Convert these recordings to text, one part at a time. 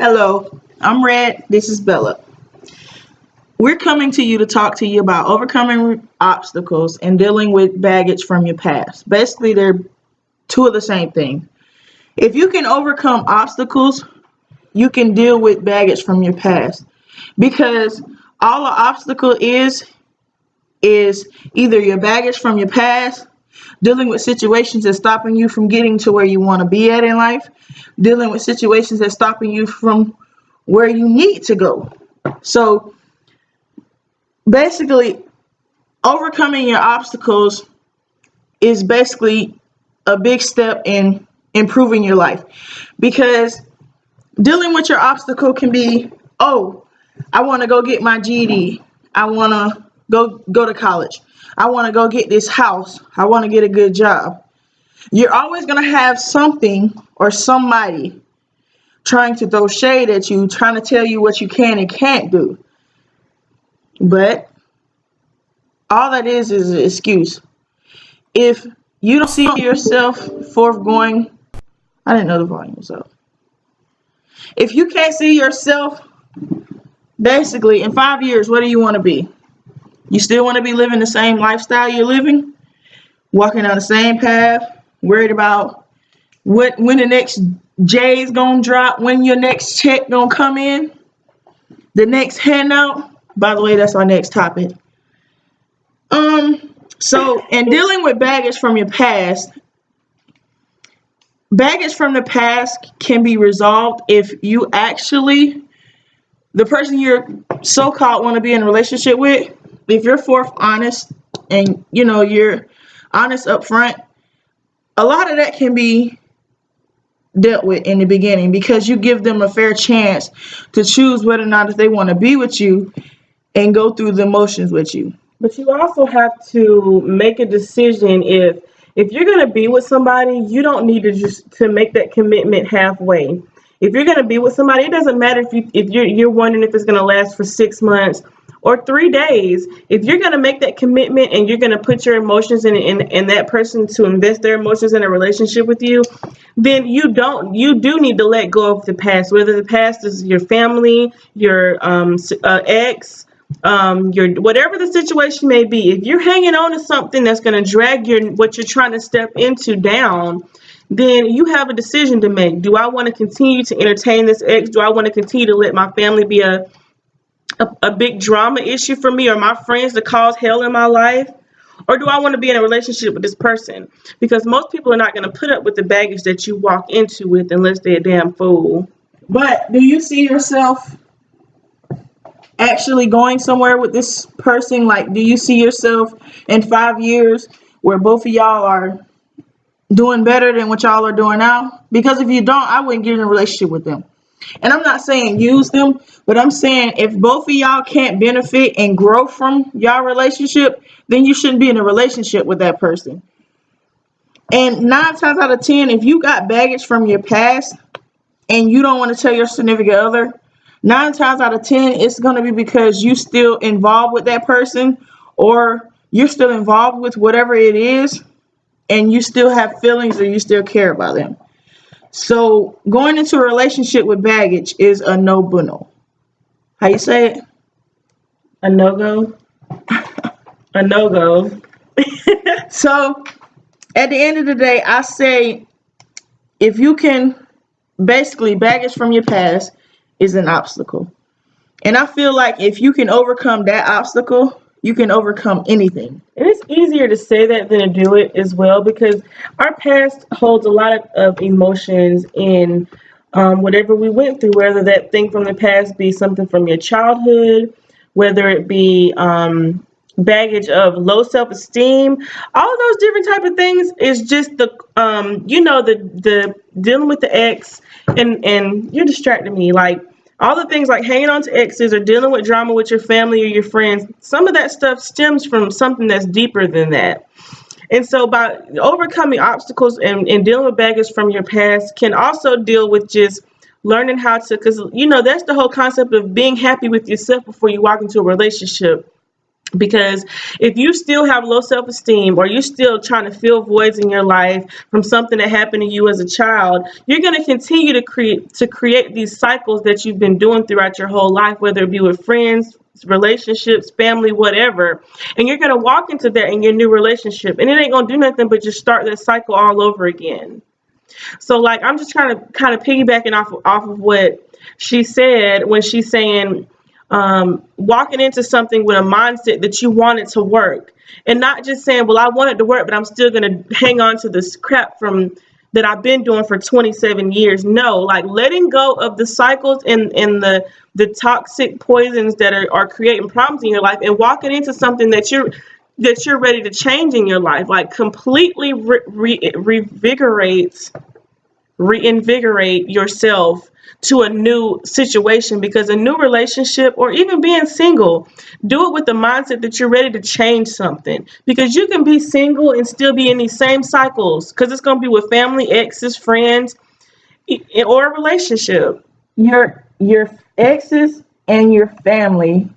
Hello, I'm Red. This is Bella. We're coming to you to talk to you about overcoming obstacles and dealing with baggage from your past. Basically, they're two of the same thing. If you can overcome obstacles, you can deal with baggage from your past. Because all an obstacle is either your baggage from your past, dealing with situations that's stopping you from getting to where you want to be at in life, dealing with situations that's stopping you from where you need to go. So basically, overcoming your obstacles is basically a big step in improving your life, because dealing with your obstacle can be, oh, I want to go get my GED. I want to go to college. I want to go get this house. I want to get a good job. You're always going to have something or somebody trying to throw shade at you, trying to tell you what you can and can't do. But all that is an excuse. If you don't see yourself going, I didn't know the volume was up. If you can't see yourself, basically, in 5 years, what do you want to be? You still want to be living the same lifestyle you're living? Walking down the same path? Worried about when the next J is going to drop? When your next check going to come in? The next handout? By the way, that's our next topic. So, in dealing with baggage from your past, baggage from the past can be resolved if you actually, the person you're so-called want to be in a relationship with, if you're honest and you're honest up front, a lot of that can be dealt with in the beginning, because you give them a fair chance to choose whether or not if they want to be with you and go through the motions with you. But you also have to make a decision. If you're going to be with somebody, you don't need to just to make that commitment halfway. If you're going to be with somebody, it doesn't matter if you're wondering if it's going to last for 6 months or 3 days. If you're going to make that commitment and you're going to put your emotions in that person to invest their emotions in a relationship with you, then you do need to let go of the past, whether the past is your family, your ex, your whatever the situation may be. If you're hanging on to something that's going to drag what you're trying to step into down, then you have a decision to make. Do I want to continue to entertain this ex? Do I want to continue to let my family be a big drama issue for me, or my friends to cause hell in my life? Or do I want to be in a relationship with this person? Because most people are not going to put up with the baggage that you walk into with unless they're a damn fool. But do you see yourself actually going somewhere with this person? Like, do you see yourself in 5 years where both of y'all are doing better than what y'all are doing now? Because if you don't, I wouldn't get in a relationship with them. And I'm not saying use them, but I'm saying if both of y'all can't benefit and grow from y'all relationship, then you shouldn't be in a relationship with that person. And 9 times out of 10, if you got baggage from your past and you don't want to tell your significant other, 9 times out of 10, it's going to be because you still involved with that person, or you're still involved with whatever it is, and you still have feelings or you still care about them. So going into a relationship with baggage is a no bueno. How you say it? A no-go? A no-go. So at the end of the day, I say if you can, basically baggage from your past is an obstacle. And I feel like if you can overcome that obstacle, you can overcome anything. And it's easier to say that than to do it as well, because our past holds a lot of emotions in whatever we went through, whether that thing from the past be something from your childhood, whether it be baggage of low self-esteem, all of those different type of things is just the dealing with the ex, and you're distracting me, like all the things like hanging on to exes or dealing with drama with your family or your friends. Some of that stuff stems from something that's deeper than that. And so by overcoming obstacles and dealing with baggage from your past can also deal with just learning how to, because that's the whole concept of being happy with yourself before you walk into a relationship. Because if you still have low self-esteem, or you're still trying to fill voids in your life from something that happened to you as a child, you're going to continue to create these cycles that you've been doing throughout your whole life, whether it be with friends, relationships, family, whatever. And you're going to walk into that in your new relationship, and it ain't going to do nothing but just start that cycle all over again. So like, I'm just trying to kind of piggybacking off of what she said when she's saying, walking into something with a mindset that you want it to work, and not just saying, well, I want it to work, but I'm still going to hang on to this crap from that I've been doing for 27 years. No, like letting go of the cycles and the toxic poisons that are creating problems in your life, and walking into something that you're ready to change in your life, like completely reinvigorate yourself to a new situation. Because a new relationship, or even being single, do it with the mindset that you're ready to change something, because you can be single and still be in these same cycles, because it's going to be with family, exes, friends, or a relationship. Your exes and your family,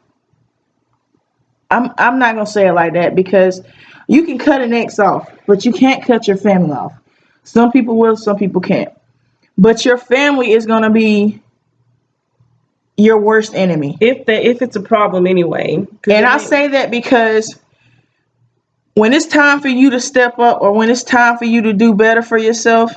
I'm not gonna say it like that, because you can cut an ex off, but you can't cut your family off. Some people will, some people can't. But your family is gonna be your worst enemy. If it's a problem anyway. And I say that because when it's time for you to step up, or when it's time for you to do better for yourself,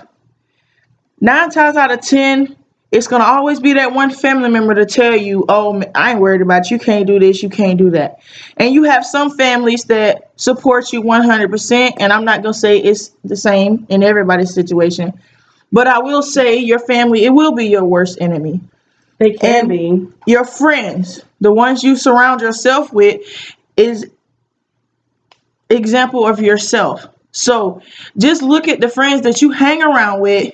9 times out of 10, it's going to always be that one family member to tell you, oh, I ain't worried about you. You can't do this. You can't do that. And you have some families that support you 100%. And I'm not going to say it's the same in everybody's situation. But I will say your family, it will be your worst enemy. They can be. Your friends, the ones you surround yourself with, is example of yourself. So just look at the friends that you hang around with,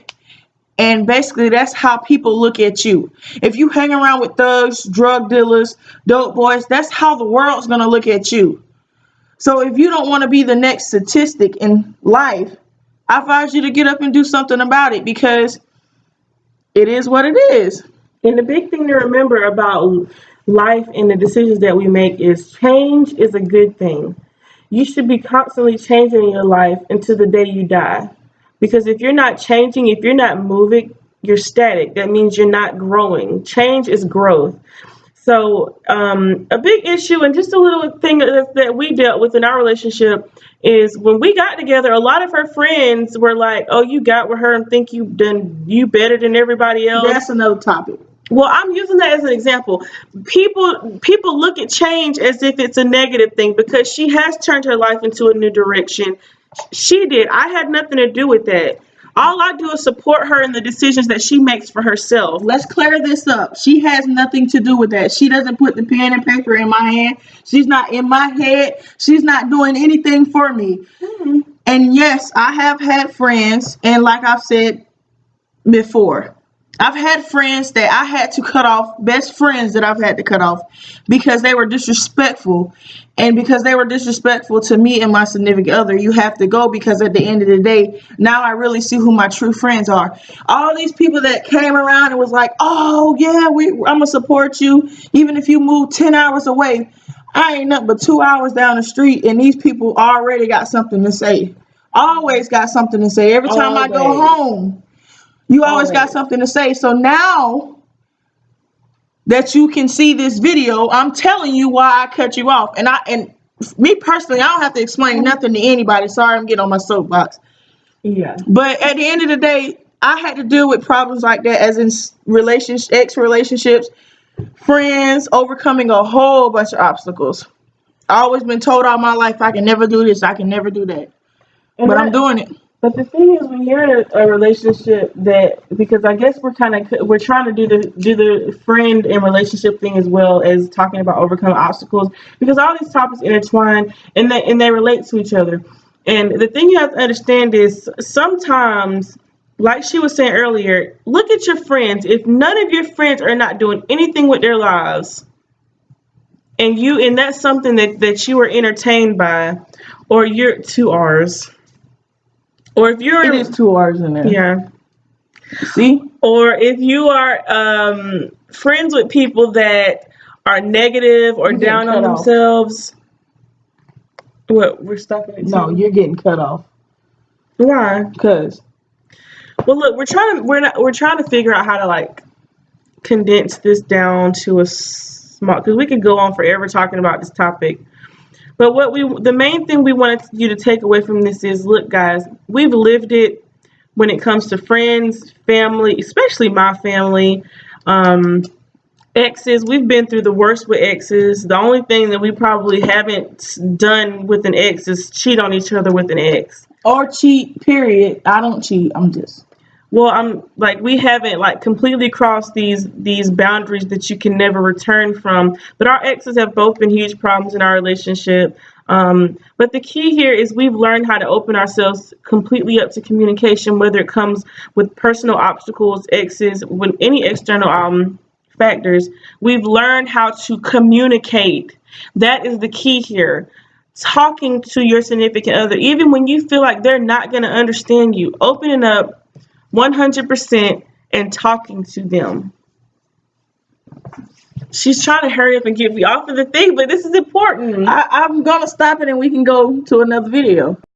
and basically that's how people look at you. If you hang around with thugs, drug dealers, dope boys, that's how the world's going to look at you. So if you don't want to be the next statistic in life, I advise you to get up and do something about it, because it is what it is. And the big thing to remember about life and the decisions that we make is change is a good thing. You should be constantly changing in your life until the day you die. Because if you're not changing, if you're not moving, you're static. That means you're not growing. Change is growth. So a big issue, and just a little thing that we dealt with in our relationship, is when we got together, a lot of her friends were like, oh, you got with her and think you better than everybody else. That's another topic. Well, I'm using that as an example. People look at change as if it's a negative thing, because she has turned her life into a new direction. She did. I had nothing to do with that. All I do is support her in the decisions that she makes for herself. Let's clear this up. She has nothing to do with that. She doesn't put the pen and paper in my hand. She's not in my head. She's not doing anything for me. Mm-hmm. And yes, I have had friends, and like I've said before, I've had friends that I had to cut off, best friends that I've had to cut off, because they were disrespectful. And because they were disrespectful to me and my significant other, you have to go, because at the end of the day, now I really see who my true friends are. All these people that came around and was like, oh, yeah, I'm going to support you, even if you move 10 hours away. I ain't nothing but 2 hours down the street, and these people already got something to say. Always got something to say. Every time I go home, you always got something to say. So now that you can see this video, I'm telling you why I cut you off. And me personally, I don't have to explain nothing to anybody. Sorry, I'm getting on my soapbox. Yeah. But at the end of the day, I had to deal with problems like that, as in relationships, friends, overcoming a whole bunch of obstacles. I always been told all my life I can never do this, I can never do that. But I'm doing it. But the thing is, when you're in a relationship because I guess we're trying to do the friend and relationship thing as well as talking about overcoming obstacles, because all these topics intertwine and they relate to each other. And the thing you have to understand is, sometimes, like she was saying earlier, look at your friends. If none of your friends are not doing anything with their lives, and that's something that you are entertained by, or you're 2 R's. Or if you're, it is 2 R's in there. Yeah. See? Or if you are friends with people that are negative or down on themselves, What, we're stopping it No, too? you're getting cut off. Why? Cause Well, look, we're trying to figure out how to like condense this down to a small, because we could go on forever talking about this topic. But the main thing we wanted you to take away from this is, look, guys, we've lived it when it comes to friends, family, especially my family, exes. We've been through the worst with exes. The only thing that we probably haven't done with an ex is cheat on each other with an ex. or cheat. Period. I don't cheat. I'm just. Well, I'm like, we haven't like completely crossed these boundaries that you can never return from. But our exes have both been huge problems in our relationship. But the key here is we've learned how to open ourselves completely up to communication, whether it comes with personal obstacles, exes, with any external factors. We've learned how to communicate. That is the key here. Talking to your significant other, even when you feel like they're not going to understand you, opening up 100% and talking to them. She's trying to hurry up and get me off of the thing, but this is important. I'm gonna stop it and we can go to another video.